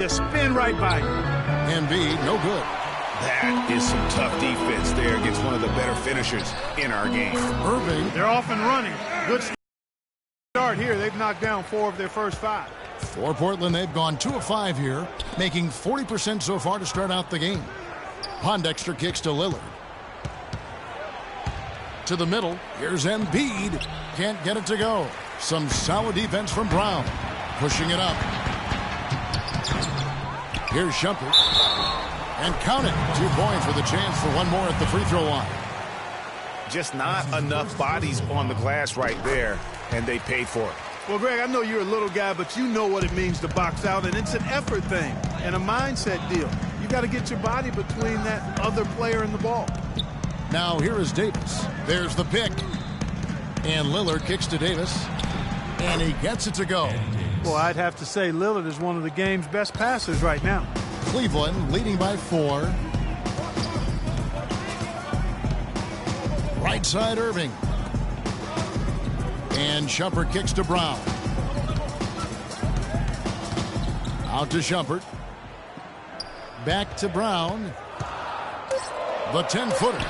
Just spin right by you. Embiid, no good. That is some tough defense there against one of the better finishers in our game. Irving. They're off and running. Good start here. They've knocked down 4 of their first 5. For Portland, they've gone 2 of 5 here, making 40% so far to start out the game. Pondexter kicks to Lillard. To the middle. Here's Embiid. Can't get it to go. Some solid defense from Brown. Pushing it up. Here's Shumpert. And count it. 2 points with a chance for one more at the free throw line. Just not enough bodies on the glass right there, and they paid for it. Well, Greg, I know you're a little guy, but you know what it means to box out, and it's an effort thing and a mindset deal. You got to get your body between that other player and the ball. Now here is Davis. There's the pick. And Lillard kicks to Davis. And he gets it to go. Well, I'd have to say Lillard is one of the game's best passers right now. Cleveland leading by 4. Right side Irving. And Shumpert kicks to Brown. Out to Shumpert. Back to Brown. The 10-footer.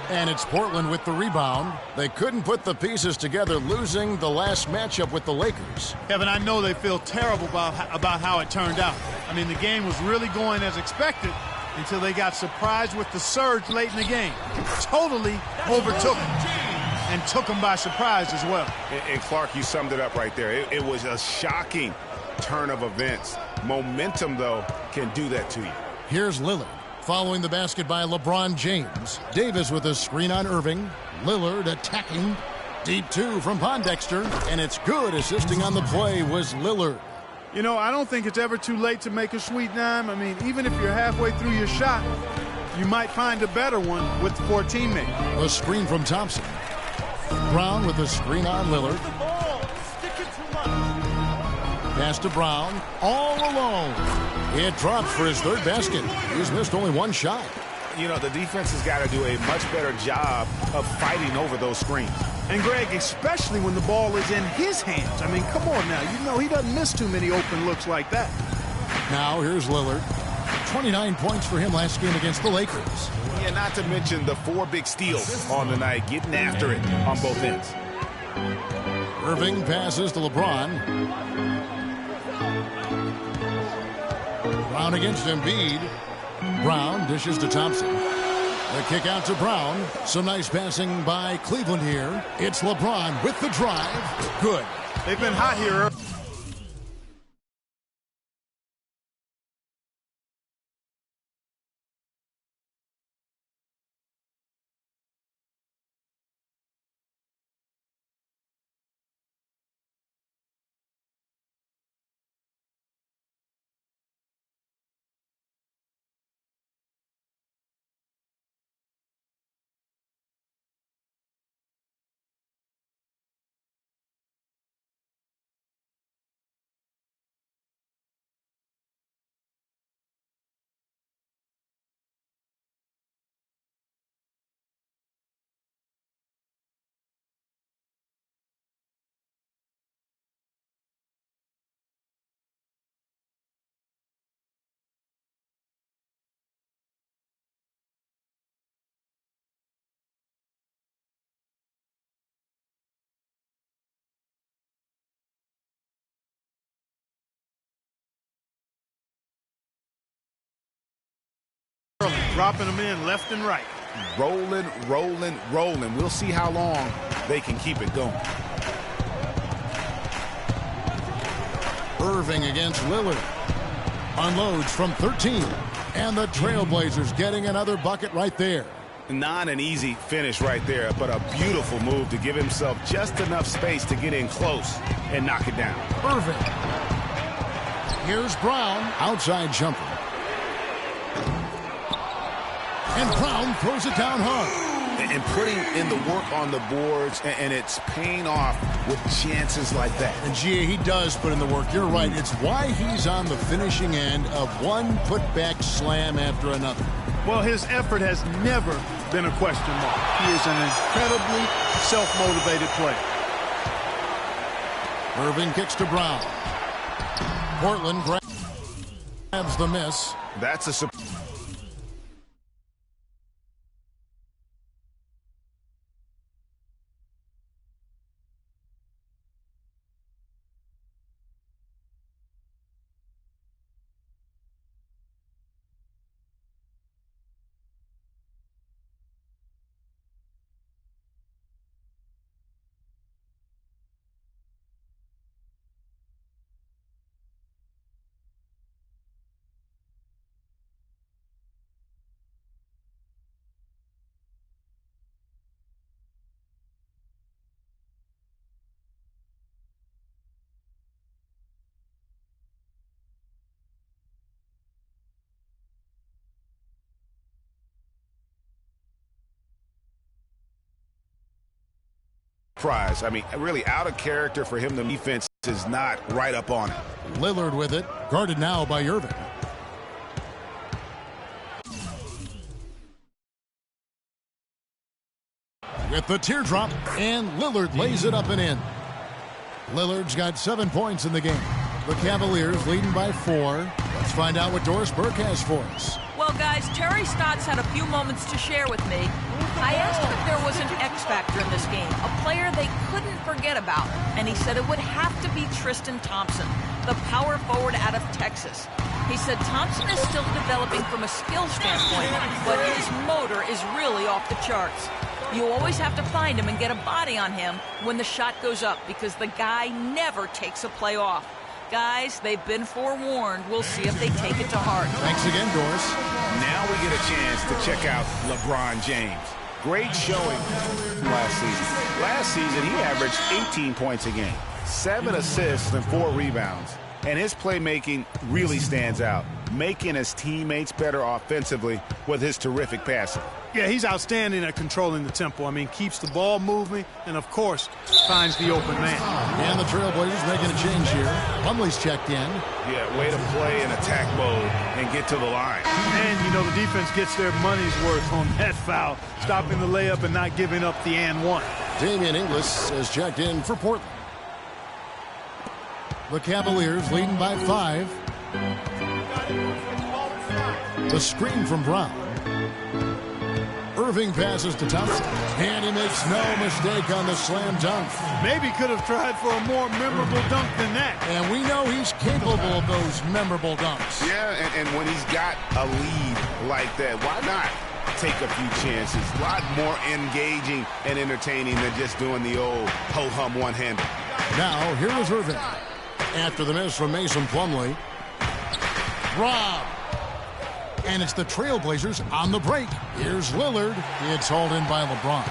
And it's Portland with the rebound. They couldn't put the pieces together, losing the last matchup with the Lakers. Kevin, I know they feel terrible about how it turned out. I mean, the game was really going as expected until they got surprised with the surge late in the game. Totally overtook them and took them by surprise as well. And Clark, you summed it up right there. It was a shocking turn of events. Momentum, though, can do that to you. Here's Lillard. Following the basket by LeBron James. Davis with a screen on Irving. Lillard attacking. Deep 2 from Pondexter. And it's good. Assisting on the play was Lillard. You know, I don't think it's ever too late to make a sweet dime. I mean, even if you're halfway through your shot, you might find a better one with 4 teammates. A screen from Thompson. Brown with a screen on Lillard. Pass to Brown. All alone. It drops for his 3rd basket. He's missed only 1 shot. You know, the defense has got to do a much better job of fighting over those screens. And, Greg, especially when the ball is in his hands. I mean, come on now. You know he doesn't miss too many open looks like that. Now here's Lillard. 29 points for him last game against the Lakers. Yeah, not to mention the 4 big steals on the night, getting after it on both ends. Irving passes to LeBron. Brown against Embiid. Brown dishes to Thompson. The kick out to Brown. Some nice passing by Cleveland here. It's LeBron with the drive. Good. They've been hot here. Dropping them in left and right. Rolling, rolling, rolling. We'll see how long they can keep it going. Irving against Lillard. Unloads from 13. And the Trailblazers getting another bucket right there. Not an easy finish right there, but a beautiful move to give himself just enough space to get in close and knock it down. Irving. Here's Brown. Outside jumper. And Brown throws it down hard. And putting in the work on the boards, and it's paying off with chances like that. And, G.A., he does put in the work. You're right. It's why he's on the finishing end of one putback slam after another. Well, his effort has never been a question mark. He is an incredibly self-motivated player. Irving kicks to Brown. Portland grabs. Grabs the miss. That's a surprise. I mean, really out of character for him. The defense is not right up on it. Lillard with it. Guarded now by Irving. With the teardrop, and Lillard lays it up and in. Lillard's got 7 points in the game. The Cavaliers leading by 4. Let's find out what Doris Burke has for us. Well, guys, Terry Stotts had a few moments to share with me. I asked him if there was an X factor in this game, a player they couldn't forget about, and he said it would have to be Tristan Thompson, the power forward out of Texas. He said Thompson is still developing from a skill standpoint, but his motor is really off the charts. You always have to find him and get a body on him when the shot goes up because the guy never takes a play off. Guys, they've been forewarned. We'll see if they take it to heart. Thanks again, Doris. Now we get a chance to check out LeBron James. Great showing last season. Last season, he averaged 18 points a game, 7 assists and 4 rebounds. And his playmaking really stands out, making his teammates better offensively with his terrific passing. Yeah, he's outstanding at controlling the tempo. I mean, keeps the ball moving and, of course, finds the open man. And the Trailblazers making a change here. Plumlee's checked in. Yeah, way to play in attack mode and get to the line. And, you know, the defense gets their money's worth on that foul, stopping the layup and not giving up the and one. Damian Inglis has checked in for Portland. The Cavaliers leading by 5. The screen from Brown. Irving passes to Thompson, and he makes no mistake on the slam dunk. Maybe could have tried for a more memorable dunk than that. And we know he's capable of those memorable dunks. Yeah, and when he's got a lead like that, why not take a few chances? A lot more engaging and entertaining than just doing the old ho-hum one-hander. Now, here is Irving. After the miss from Mason Plumlee. Rob. And it's the Trailblazers on the break. Here's Lillard. It's hauled in by LeBron.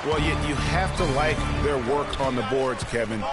Well, you have to like their work on the boards, Kevin.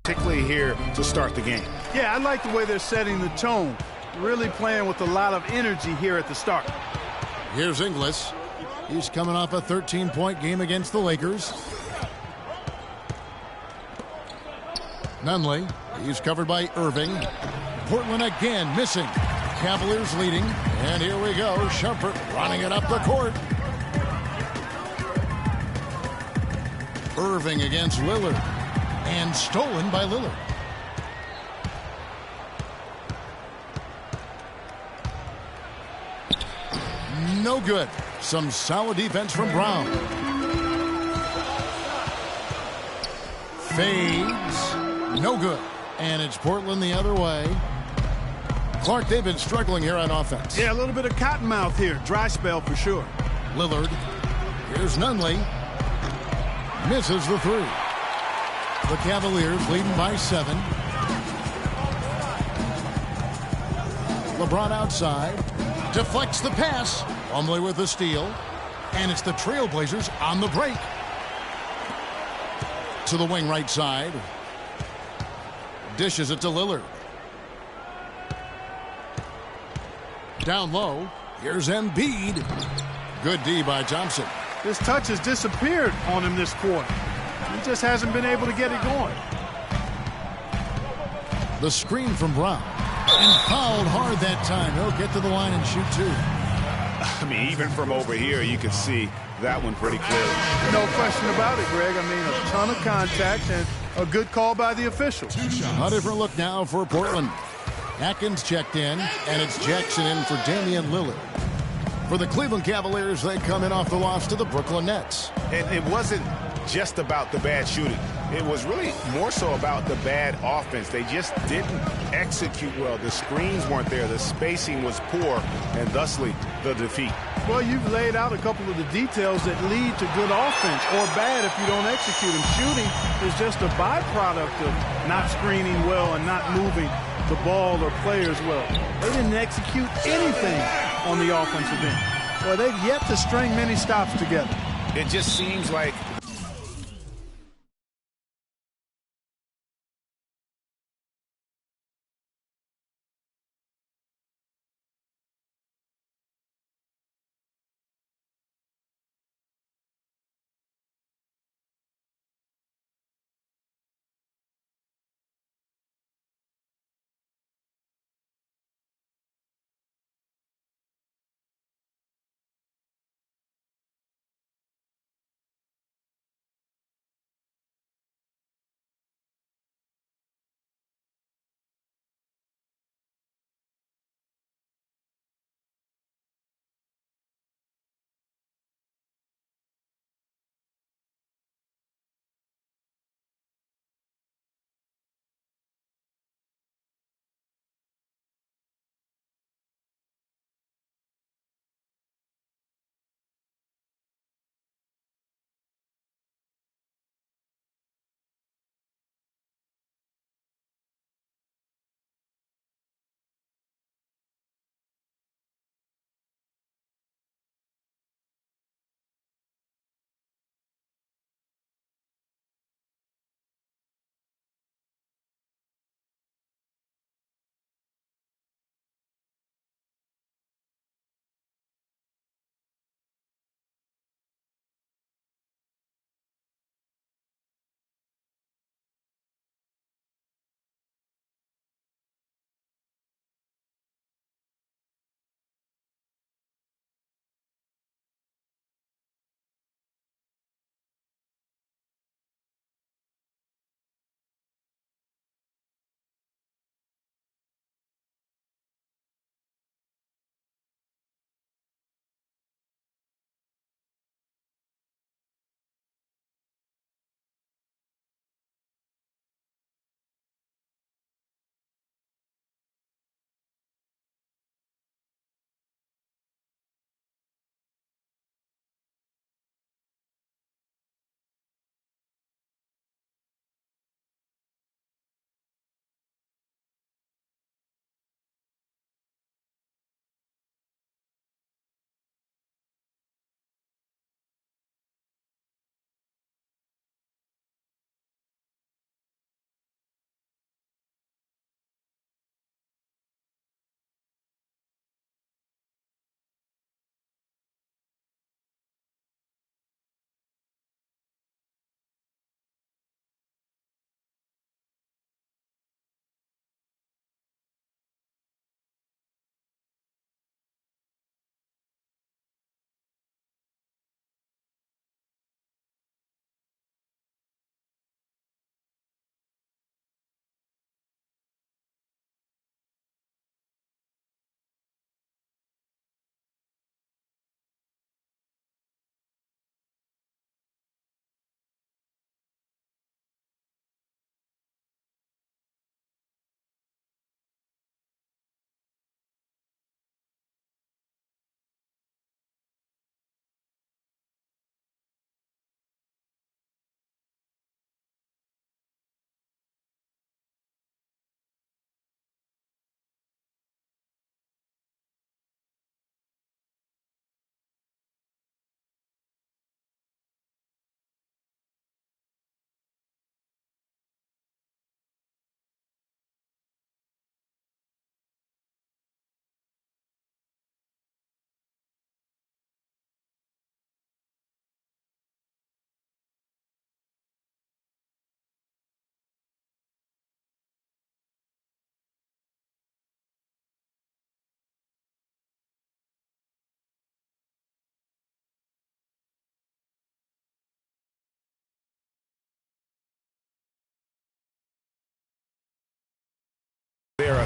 Particularly here to start the game. Yeah, I like the way they're setting the tone. Really playing with a lot of energy here at the start. Here's Inglis. He's coming off a 13-point game against the Lakers. Nunley. He's covered by Irving. Portland again missing. Cavaliers leading. And here we go. Shumpert running it up the court. Irving against Lillard. And stolen by Lillard. No good. Some solid defense from Brown. Fades. No good. And it's Portland the other way. Clark, they've been struggling here on offense. Yeah, a little bit of cottonmouth here. Dry spell for sure. Lillard. Here's Nunley. Misses the three. The Cavaliers leading by 7. LeBron outside. Deflects the pass. Plumlee with the steal. And it's the Trailblazers on the break. To the wing right side. Dishes it to Lillard. Down low. Here's Embiid. Good D by Thompson. His touch has disappeared on him this quarter. He just hasn't been able to get it going. The screen from Brown. And fouled hard that time. He'll get to the line and shoot 2. I mean, even from over here, you can see that one pretty clearly. No question about it, Greg. I mean, a ton of contact and a good call by the officials. A different look now for Portland. Atkins checked in, and it's Jackson in for Damian Lillard. For the Cleveland Cavaliers, they come in off the loss to the Brooklyn Nets. And it wasn't just about the bad shooting. It was really more so about the bad offense. They just didn't execute well. The screens weren't there. The spacing was poor, and thusly the defeat. Well, you've laid out a couple of the details that lead to good offense or bad if you don't execute them. Shooting is just a byproduct of not screening well and not moving the ball or players well. They didn't execute anything on the offensive end. Well, they've yet to string many stops together. It just seems like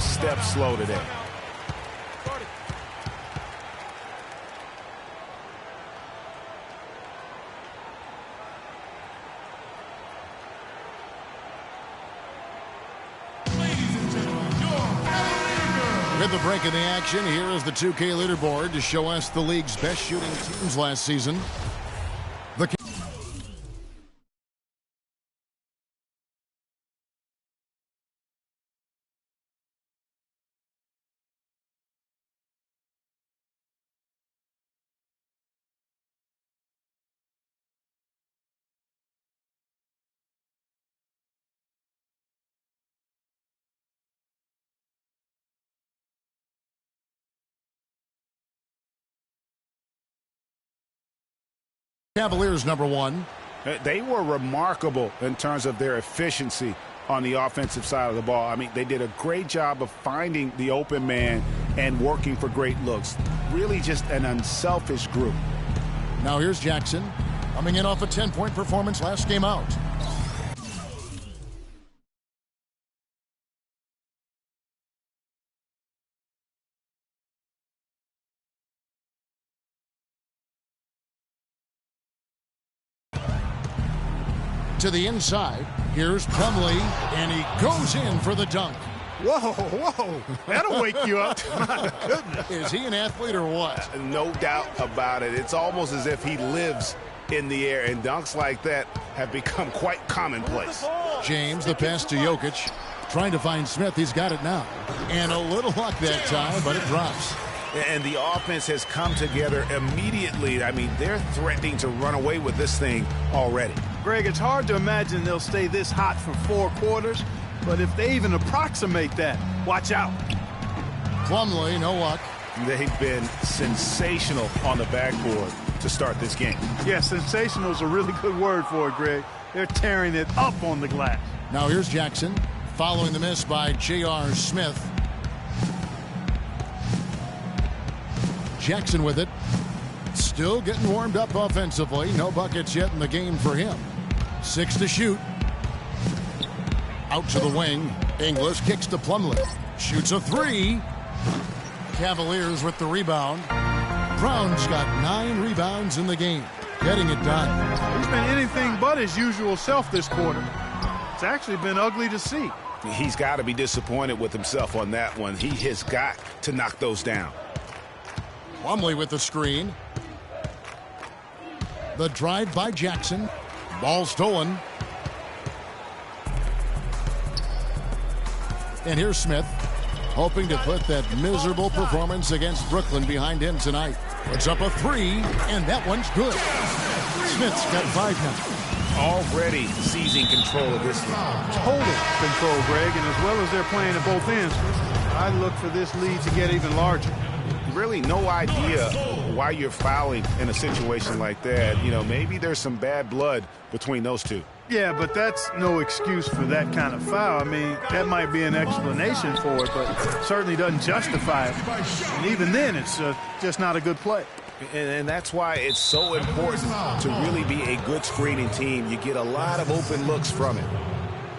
step slow today. With the break in the action, here is the 2K leaderboard to show us the league's best shooting teams last season. The Cavaliers #1. They were remarkable in terms of their efficiency on the offensive side of the ball. I mean, they did a great job of finding the open man and working for great looks. Really just an unselfish group. Now here's Jackson, coming in off a 10-point performance last game out. To the inside, here's Plumlee, and he goes in for the dunk. Whoa, whoa, that'll wake you up. My goodness. Is he an athlete or what? No doubt about it. It's almost as if he lives in the air, and dunks like that have become quite commonplace. James, the pass to Jokic, trying to find Smith. He's got it now. And a little luck that time, but it drops. And the offense has come together immediately. I mean, they're threatening to run away with this thing already. Greg, it's hard to imagine they'll stay this hot for 4 quarters, but if they even approximate that, watch out. Plumlee, no luck. They've been sensational on the backboard to start this game. Yeah, sensational is a really good word for it, Greg. They're tearing it up on the glass. Now here's Jackson, following the miss by J.R. Smith. Jackson with it. Still getting warmed up offensively. No buckets yet in the game for him. 6 to shoot. Out to the wing. Inglis kicks to Plumlee. Shoots a 3. Cavaliers with the rebound. Brown's got 9 rebounds in the game. Getting it done. He's been anything but his usual self this quarter. It's actually been ugly to see. He's got to be disappointed with himself on that one. He has got to knock those down. Plumlee with the screen. The drive by Jackson. Ball stolen. And here's Smith, hoping to put that miserable performance against Brooklyn behind him tonight. Puts up a 3, and that one's good. Smith's got 5 now. Already seizing control of this one. Total control, Greg, and as well as they're playing at both ends, I look for this lead to get even larger. Really no idea why you're fouling in a situation like that. You know, maybe there's some bad blood between those two. Yeah, but that's no excuse for that kind of foul. I mean, that might be an explanation for it, but certainly doesn't justify it. And even then, it's just not a good play. And that's why it's so important to really be a good screening team. You get a lot of open looks from it.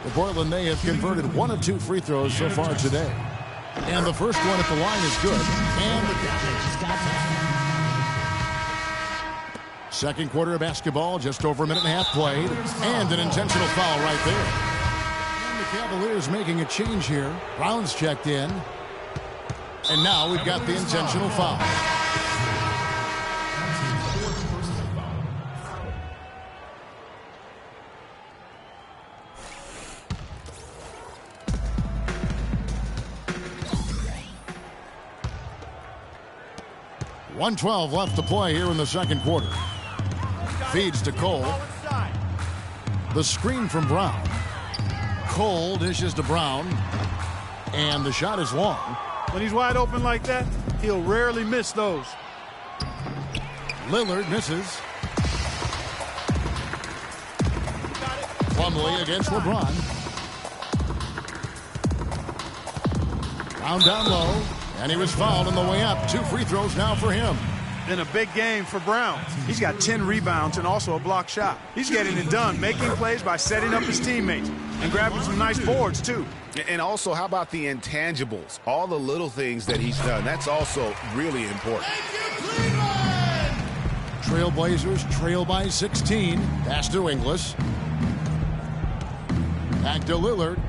The Portland, they have converted 1 of 2 free throws so far today. And the first one at the line is good. And second quarter of basketball, just over a minute and a half played. And an intentional foul right there. And the Cavaliers making a change here. Brown's checked in. And now we've got the intentional foul. .112 left to play here in the second quarter. Feeds to Cole. The screen from Brown. Cole dishes to Brown. And the shot is long. When he's wide open like that, he'll rarely miss those. Lillard misses. Plumlee against LeBron. Brown down low. And he was fouled on the way up. 2 free throws now for him. in a big game for Brown. He's got 10 rebounds and also a block shot. He's getting it done, making plays by setting up his teammates and grabbing some nice boards, too. And also, how about the intangibles? All the little things that he's done. That's also really important. Trailblazers trail by 16. Pass to Inglis. Back to Lillard.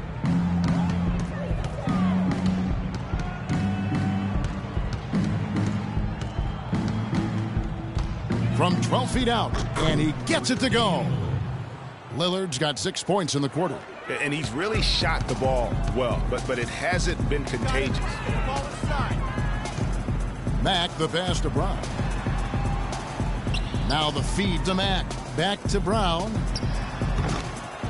From 12 feet out, and he gets it to go. Lillard's got 6 points in the quarter. And he's really shot the ball well, but it hasn't been contagious. Mack, the pass to Brown. Now the feed to Mack. Back to Brown.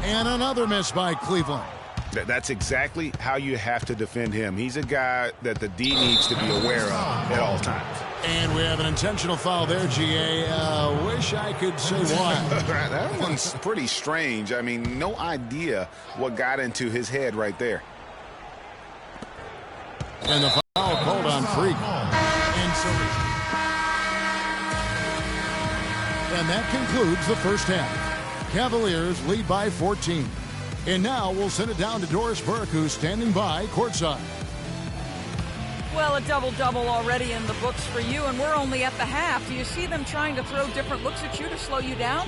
And another miss by Cleveland. That's exactly how you have to defend him. He's a guy that the D needs to be aware of at all times. And we have an intentional foul there, GA. Wish I could say why. That one's pretty strange. I mean, no idea what got into his head right there. And the foul called on Freak. And that concludes the first half. Cavaliers lead by 14. And now we'll send it down to Doris Burke, who's standing by courtside. Well, a double-double already in the books for you, and we're only at the half. Do you see them trying to throw different looks at you to slow you down?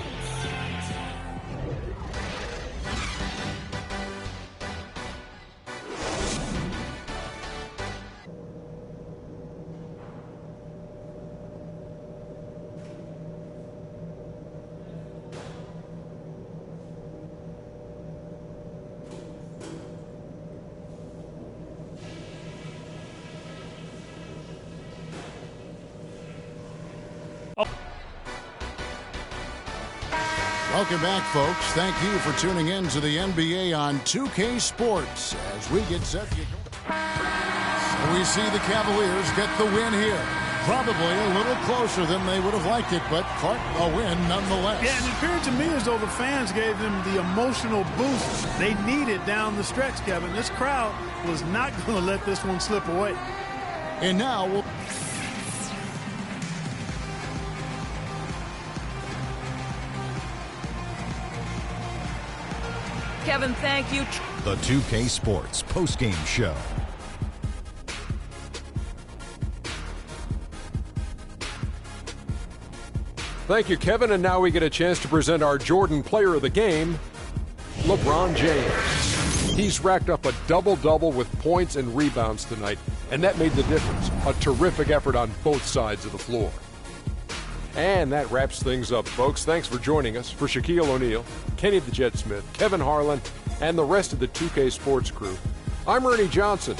Welcome back, folks. Thank you for tuning in to the NBA on 2K Sports as we get set to get going. We see the Cavaliers get the win here. Probably a little closer than they would have liked it, but Clark, a win nonetheless. Yeah, and it appeared to me as though the fans gave them the emotional boost they needed down the stretch, Kevin. This crowd was not going to let this one slip away. And now we'll... Kevin, thank you. The 2K Sports postgame show. Thank you, Kevin. And now we get a chance to present our Jordan Player of the Game, LeBron James. He's racked up a double-double with points and rebounds tonight, and that made the difference. A terrific effort on both sides of the floor. And that wraps things up, folks. Thanks for joining us. For Shaquille O'Neal, Kenny the Jet Smith, Kevin Harlan, and the rest of the 2K Sports crew, I'm Ernie Johnson.